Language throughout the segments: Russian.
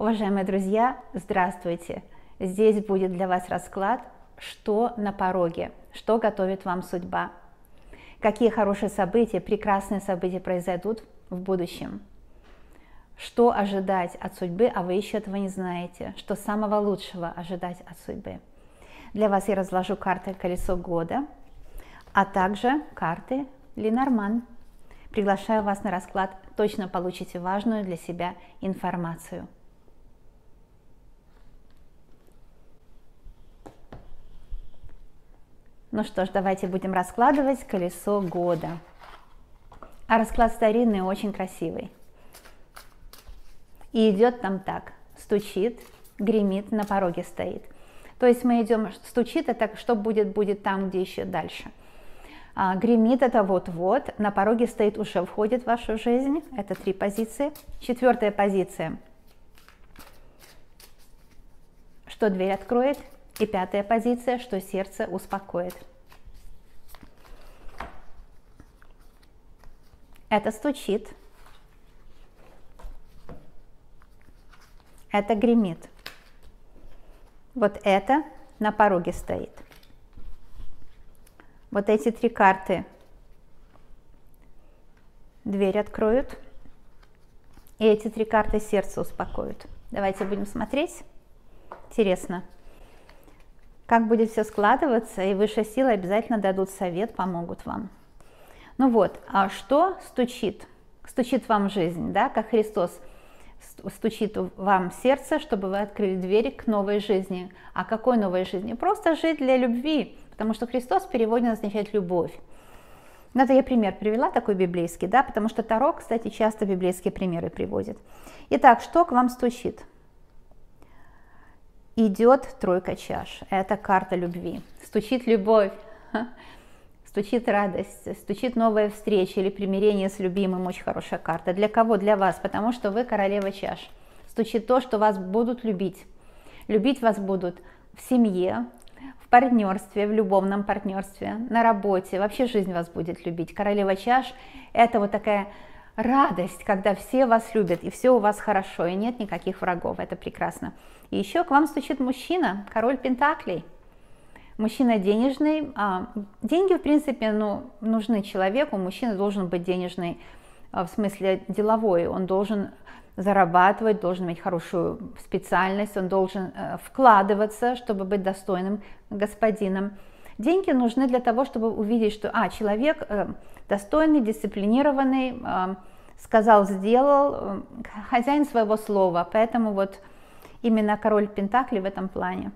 Уважаемые друзья, здравствуйте! Здесь будет для вас расклад, что на пороге, что готовит вам судьба, какие хорошие события, прекрасные события произойдут в будущем, что ожидать от судьбы, а вы еще этого не знаете, что самого лучшего ожидать от судьбы. Для вас я разложу карты «Колесо года», а также карты «Ленорман». Приглашаю вас на расклад, точно получите важную для себя информацию. Ну что ж, давайте будем раскладывать «Колесо года». А расклад старинный, очень красивый. И идет там так: стучит, гремит, на пороге стоит. То есть мы идем, стучит, это что будет там, где еще дальше. Гремит, это вот-вот, на пороге стоит, уже входит в вашу жизнь. Это 3 позиции. 4-я позиция, что дверь откроет. И 5-я позиция, что сердце успокоит. Это стучит. Это гремит. Вот это на пороге стоит. Вот эти 3 карты дверь откроют. И эти 3 карты сердце успокоят. Давайте будем смотреть. Интересно, как будет все складываться, и высшие силы обязательно дадут совет, помогут вам. Ну вот, а что стучит? Стучит вам в жизнь, да, как Христос стучит вам в сердце, чтобы вы открыли двери к новой жизни. А какой новой жизни? Просто жить для любви, потому что Христос в переводе означает любовь. Это я пример привела такой библейский, да, потому что Таро, кстати, часто библейские примеры приводит. Итак, что к вам стучит? Идет 3 чаш, это карта любви. Стучит любовь, стучит радость, стучит новая встреча или примирение с любимым, очень хорошая карта. Для кого? Для вас, потому что вы королева чаш. Стучит то, что вас будут любить. Любить вас будут в семье, в партнерстве, в любовном партнерстве, на работе, вообще жизнь вас будет любить. Королева чаш – это вот такая радость, когда все вас любят, и все у вас хорошо, и нет никаких врагов, это прекрасно. И еще к вам стучит мужчина, король пентаклей. Мужчина денежный. Деньги, в принципе, нужны человеку, мужчина должен быть денежный, в смысле деловой, он должен зарабатывать, должен иметь хорошую специальность, он должен вкладываться, чтобы быть достойным господином. Деньги нужны для того, чтобы увидеть, что человек достойный, дисциплинированный, сказал, сделал, хозяин своего слова. Поэтому вот именно король пентаклей в этом плане.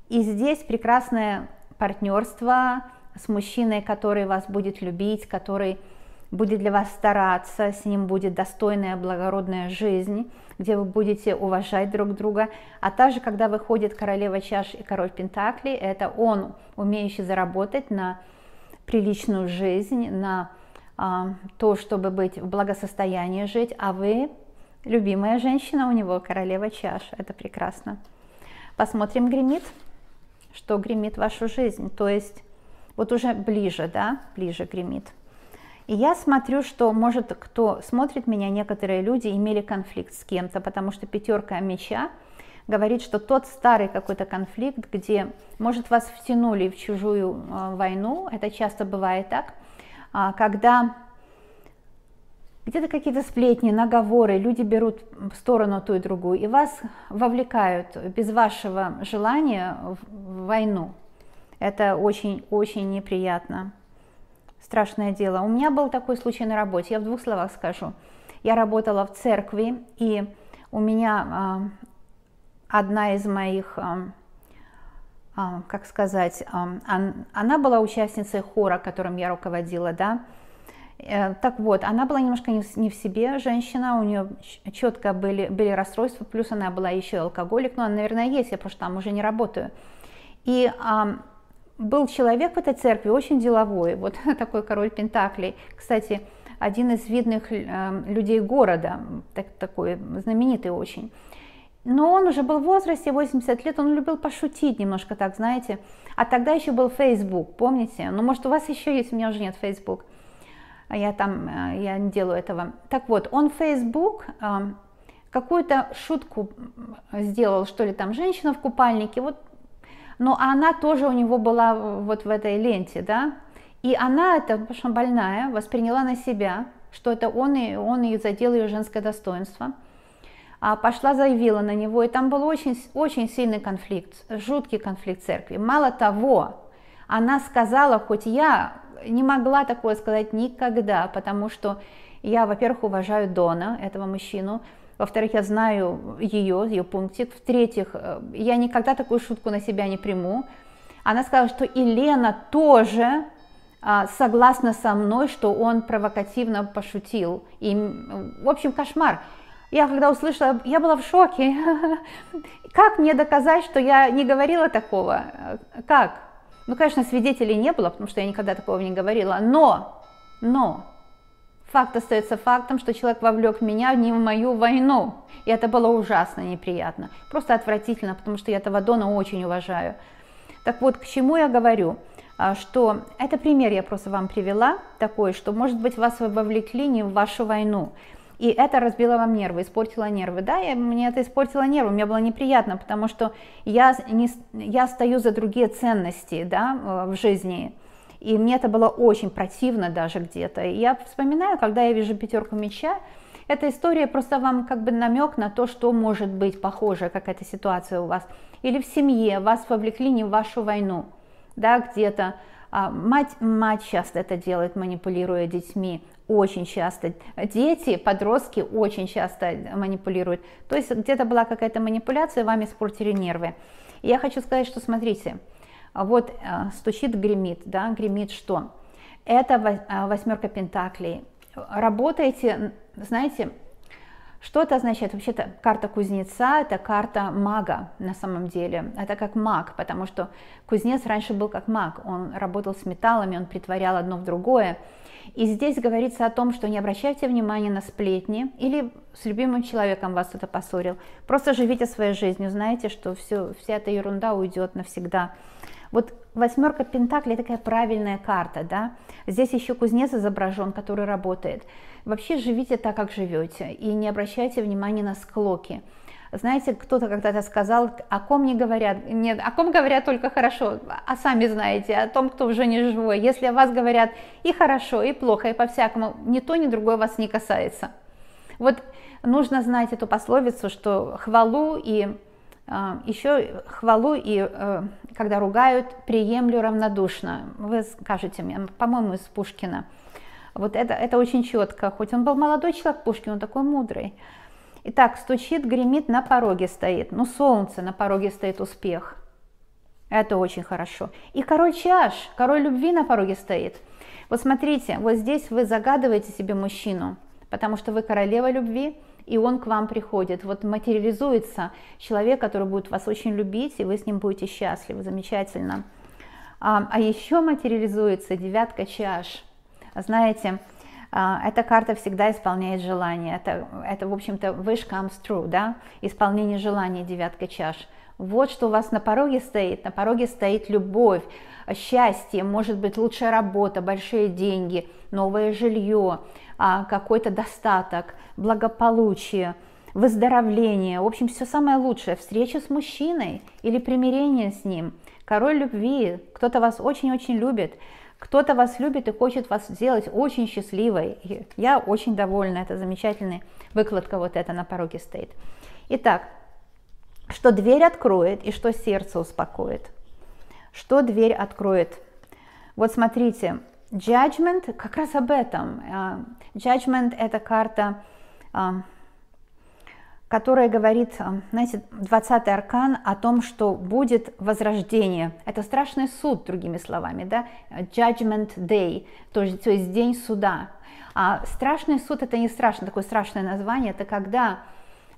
И здесь прекрасное партнерство с мужчиной, который вас будет любить, который будет для вас стараться, с ним будет достойная, благородная жизнь, где вы будете уважать друг друга. А также, когда выходит королева чаш и король пентаклей, это он, умеющий заработать на приличную жизнь, на то, чтобы быть в благосостоянии жить, а вы любимая женщина у него, королева чаш. Это прекрасно. Посмотрим, гремит. Что гремит вашу жизнь? То есть вот уже ближе, да, ближе гремит. И я смотрю, что, может, кто смотрит меня, некоторые люди имели конфликт с кем-то, потому что 5 меча говорит, что тот старый какой-то конфликт, где, может, вас втянули в чужую войну, это часто бывает так, когда где-то какие-то сплетни, наговоры, люди берут в сторону ту и другую, и вас вовлекают без вашего желания в войну. Это очень-очень неприятно. Страшное дело. У меня был такой случай на работе, я в 2 словах скажу. Я работала в церкви, и у меня одна из моих, как сказать, она была участницей хора, которым я руководила, да. Так вот, она была немножко не в себе, женщина, у нее четко были расстройства, плюс она была еще алкоголик, но она, наверное, есть, я просто там уже не работаю. И был человек в этой церкви очень деловой, вот такой король пентаклей, кстати, один из видных людей города, такой знаменитый очень. Но он уже был в возрасте, 80 лет, он любил пошутить немножко так, знаете. А тогда еще был Facebook, помните? Ну, может, у вас еще есть, у меня уже нет Facebook. Я не делаю этого. Так вот, он Facebook какую-то шутку сделал, что ли, там женщина в купальнике, вот, но она тоже у него была вот в этой ленте, да, и она, это, потому что больная, восприняла на себя, что это он и задел ее женское достоинство, пошла, заявила на него, и там был очень, очень сильный конфликт, жуткий конфликт в церкви. Мало того, она сказала, хоть я не могла такое сказать никогда, потому что я, во-первых, уважаю Дона, этого мужчину, во-вторых, я знаю ее пунктик, в-третьих, я никогда такую шутку на себя не приму. Она сказала, что и Лена тоже согласна со мной, что он провокативно пошутил. И, в общем, кошмар. Я когда услышала, я была в шоке. Как мне доказать, что я не говорила такого? Как? Ну, конечно, свидетелей не было, потому что я никогда такого не говорила. Но факт остается фактом, что человек вовлек меня не в мою войну. И это было ужасно неприятно. Просто отвратительно, потому что я этого Дона очень уважаю. Так вот, к чему я говорю? Что это пример я просто вам привела такой, что, может быть, вас вовлекли не в вашу войну. И это разбило вам нервы, испортило нервы. Да, мне это испортило нервы, мне было неприятно, потому что я стою за другие ценности, да, в жизни. И мне это было очень противно даже где-то. И я вспоминаю, когда я вижу пятерку меча, эта история просто вам как бы намек на то, что может быть похожая какая-то ситуация у вас. Или в семье вас вовлекли не в вашу войну, да, где-то. Мать часто это делает, манипулируя детьми, очень часто. Дети, подростки очень часто манипулируют. То есть где-то была какая-то манипуляция, вам испортили нервы. И я хочу сказать, что смотрите, вот стучит, гремит, да, гремит что? Это восьмерка пентаклей. Работаете, знаете, что это означает? Вообще-то карта кузнеца – это карта мага на самом деле. Это как маг, потому что кузнец раньше был как маг. Он работал с металлами, он притворял одно в другое. И здесь говорится о том, что не обращайте внимания на сплетни или с любимым человеком вас кто-то поссорил. Просто живите своей жизнью, знаете, что вся эта ерунда уйдет навсегда. Вот восьмерка пентаклей такая правильная карта, да. Здесь еще кузнец изображен, который работает. Вообще живите так, как живете, и не обращайте внимания на склоки. Знаете, кто-то когда-то сказал, о ком не говорят, нет, о ком говорят только хорошо, а сами знаете, о том, кто уже не живой. Если о вас говорят и хорошо, и плохо, и по-всякому, ни то, ни другое вас не касается. Вот нужно знать эту пословицу, что хвалу и когда ругают, приемлю равнодушно. Вы скажете мне, по-моему, из Пушкина. Вот это очень четко, хоть он был молодой человек, Пушкин, он такой мудрый. Итак, стучит, гремит, на пороге стоит. Ну, солнце, на пороге стоит успех. Это очень хорошо. И король чаш, король любви на пороге стоит. Вот смотрите, вот здесь вы загадываете себе мужчину, потому что вы королева любви, и он к вам приходит. Вот материализуется человек, который будет вас очень любить, и вы с ним будете счастливы, замечательно. А еще материализуется девятка чаш. Знаете, эта карта всегда исполняет желания. Это в общем-то, wish comes true, да? Исполнение желаний, девятка чаш. Вот что у вас на пороге стоит. На пороге стоит любовь, счастье, может быть, лучшая работа, большие деньги, новое жилье, какой-то достаток, благополучие, выздоровление. В общем, все самое лучшее. Встреча с мужчиной или примирение с ним. Король любви. Кто-то вас очень-очень любит. Кто-то вас любит и хочет вас сделать очень счастливой. И я очень довольна, это замечательная выкладка, вот это на пороге стоит. Итак, что дверь откроет и что сердце успокоит. Что дверь откроет? Вот смотрите, Judgment как раз об этом. Judgment – это карта, которая говорит, знаете, 20-й аркан о том, что будет возрождение. Это страшный суд, другими словами, да? Judgment Day, то есть день суда. А страшный суд – это не страшно, такое страшное название, это когда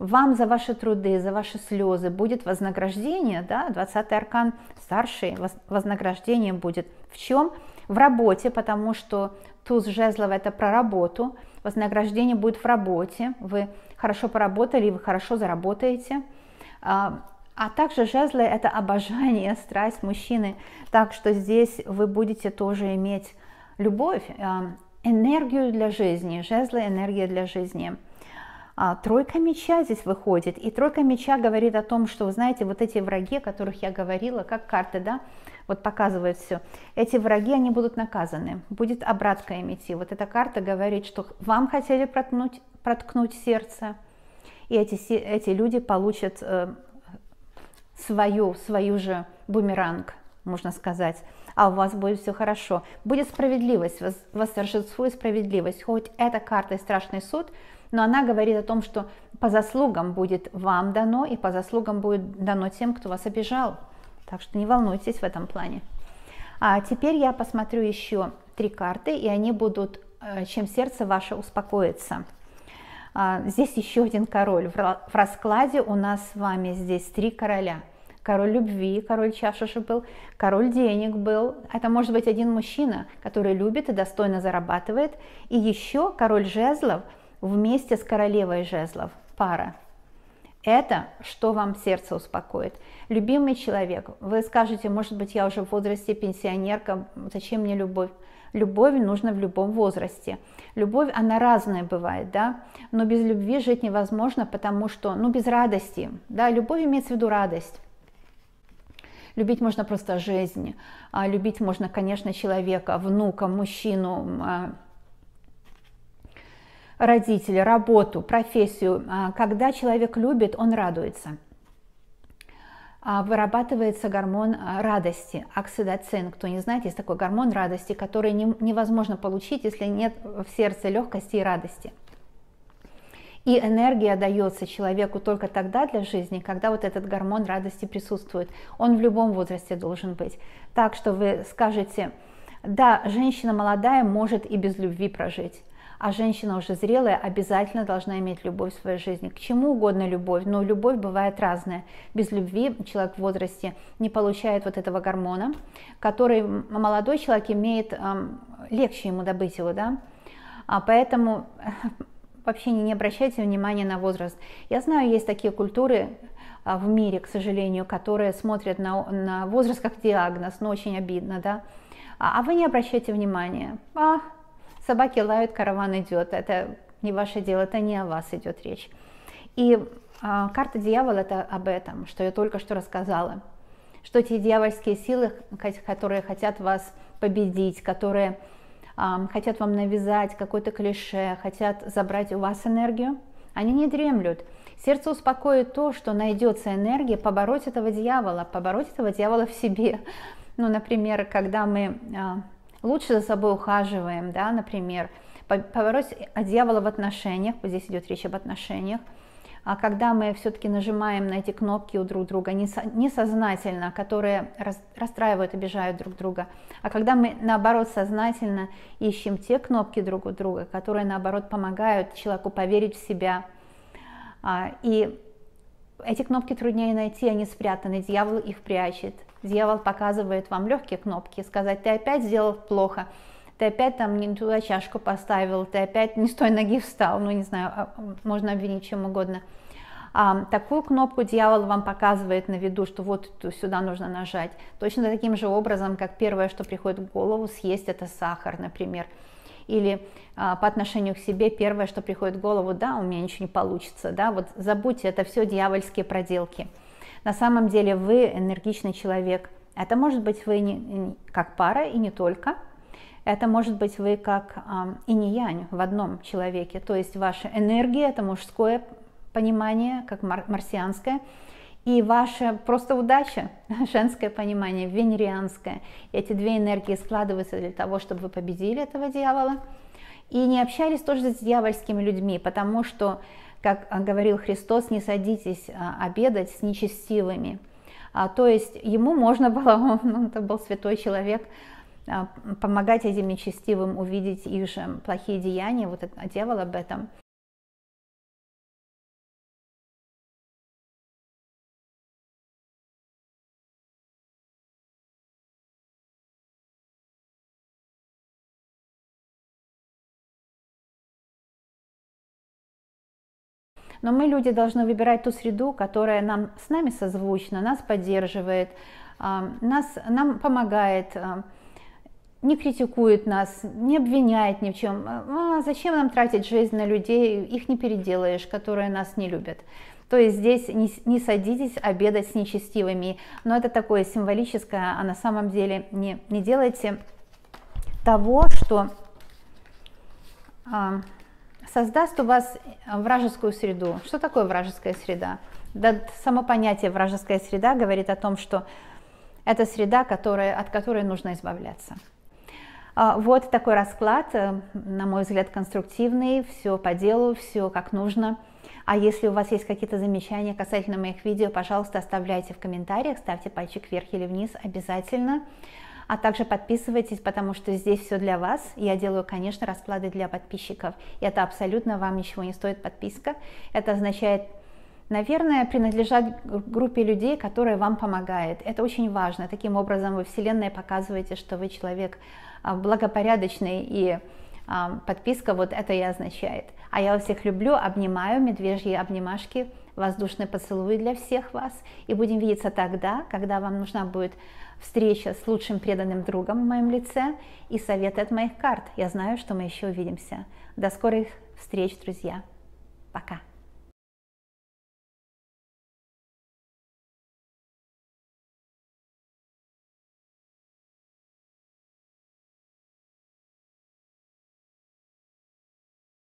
вам за ваши труды, за ваши слезы будет вознаграждение, да? 20-й аркан старший, вознаграждение будет. В чем? В работе, потому что туз жезлов – это про работу. Вознаграждение будет в работе, вы хорошо поработали, вы хорошо заработаете. А также жезлы – это обожание, страсть мужчины. Так что здесь вы будете тоже иметь любовь, энергию для жизни. Жезлы – энергия для жизни. Тройка меча здесь выходит, и тройка меча говорит о том, что, вы знаете, вот эти враги, о которых я говорила, как карты, да, вот показывают все, эти враги, они будут наказаны, будет обратка им идти. Вот эта карта говорит, что вам хотели проткнуть сердце, и эти люди получат свою же бумеранг, можно сказать, а у вас будет все хорошо. Будет справедливость, восторжествует справедливость. Хоть эта карта и страшный суд, но она говорит о том, что по заслугам будет вам дано, и по заслугам будет дано тем, кто вас обижал. Так что не волнуйтесь в этом плане. А теперь я посмотрю еще 3 карты, и они будут, чем сердце ваше успокоится. Здесь еще один король. В раскладе у нас с вами здесь 3 короля. Король любви, король чаши же был, король денег был. Это может быть один мужчина, который любит и достойно зарабатывает. И еще король жезлов вместе с королевой жезлов, пара. Это что вам сердце успокоит. Любимый человек, вы скажете, может быть, я уже в возрасте пенсионерка, зачем мне любовь? Любовь нужна в любом возрасте. Любовь, она разная бывает, да, но без любви жить невозможно, потому что, без радости, да, любовь имеется в виду радость. Любить можно просто жизнь, любить можно, конечно, человека, внука, мужчину, родителя, работу, профессию. Когда человек любит, он радуется. Вырабатывается гормон радости, окситоцин. Кто не знает, есть такой гормон радости, который невозможно получить, если нет в сердце легкости и радости. И энергия дается человеку только тогда для жизни, когда вот этот гормон радости присутствует. Он в любом возрасте должен быть. Так что вы скажете, да, женщина молодая может и без любви прожить. А женщина уже зрелая обязательно должна иметь любовь в своей жизни. К чему угодно любовь, но любовь бывает разная. Без любви человек в возрасте не получает вот этого гормона, который молодой человек имеет, легче ему добыть его, да. Поэтому вообще не обращайте внимания на возраст. Я знаю, есть такие культуры в мире, к сожалению, которые смотрят на возраст как диагноз, но очень обидно, да. А вы не обращайте внимания. Собаки лают, караван идет. Это не ваше дело, это не о вас идет речь. И карта дьявола это об этом, что я только что рассказала. Что эти дьявольские силы, которые хотят вас победить, которые хотят вам навязать какое-то клише, хотят забрать у вас энергию, они не дремлют. Сердце успокоит то, что найдется энергия побороть этого дьявола в себе. Например, когда мы лучше за собой ухаживаем, да, например, побороть дьявола в отношениях, вот здесь идет речь об отношениях, а когда мы все-таки нажимаем на эти кнопки у друг друга несознательно, которые расстраивают, обижают друг друга, а когда мы, наоборот, сознательно ищем те кнопки друг у друга, которые, наоборот, помогают человеку поверить в себя, и эти кнопки труднее найти, они спрятаны, дьявол их прячет. Дьявол показывает вам легкие кнопки, сказать, ты опять сделал плохо, ты опять там не туда чашку поставил, ты опять не с той ноги встал, не знаю, можно обвинить чем угодно. Такую кнопку дьявол вам показывает на виду, что вот сюда нужно нажать. Точно таким же образом, как первое, что приходит в голову, съесть это сахар, например. Или по отношению к себе первое, что приходит в голову, да, у меня ничего не получится, да, вот забудьте, это все дьявольские проделки. На самом деле вы энергичный человек. Это может быть вы как пара и не только. Это может быть вы как инь-янь в одном человеке. То есть ваша энергия – это мужское понимание, как марсианское, и ваша просто удача, женское понимание, венерианское. Эти две энергии складываются для того, чтобы вы победили этого дьявола. И не общались тоже с дьявольскими людьми, потому что, как говорил Христос, не садитесь обедать с нечестивыми. То есть ему можно было, это был святой человек, помогать этим нечестивым увидеть их же плохие деяния, вот этот дьявол об этом. Но мы, люди, должны выбирать ту среду, которая с нами созвучна, нас поддерживает, нам помогает. не критикует нас, не обвиняет ни в чем. Зачем нам тратить жизнь на людей, их не переделаешь, которые нас не любят. То есть здесь не садитесь обедать с нечестивыми, но это такое символическое, а на самом деле не делайте того, что создаст у вас вражескую среду. Что такое вражеская среда? Да, само понятие вражеская среда говорит о том, что это среда, от которой нужно избавляться. Вот такой расклад, на мой взгляд, конструктивный, все по делу, все как нужно. А если у вас есть какие-то замечания касательно моих видео, пожалуйста, оставляйте в комментариях, ставьте пальчик вверх или вниз обязательно. А также подписывайтесь, потому что здесь все для вас. Я делаю, конечно, расклады для подписчиков. И это абсолютно вам ничего не стоит подписка. Это означает, наверное, принадлежать группе людей, которая вам помогает. Это очень важно. Таким образом вы Вселенной показываете, что вы человек благопорядочный, и подписка вот это и означает. А я вас всех люблю, обнимаю, медвежьи обнимашки, воздушный поцелуй для всех вас. И будем видеться тогда, когда вам нужна будет встреча с лучшим преданным другом в моем лице и советы от моих карт. Я знаю, что мы еще увидимся. До скорых встреч, друзья. Пока.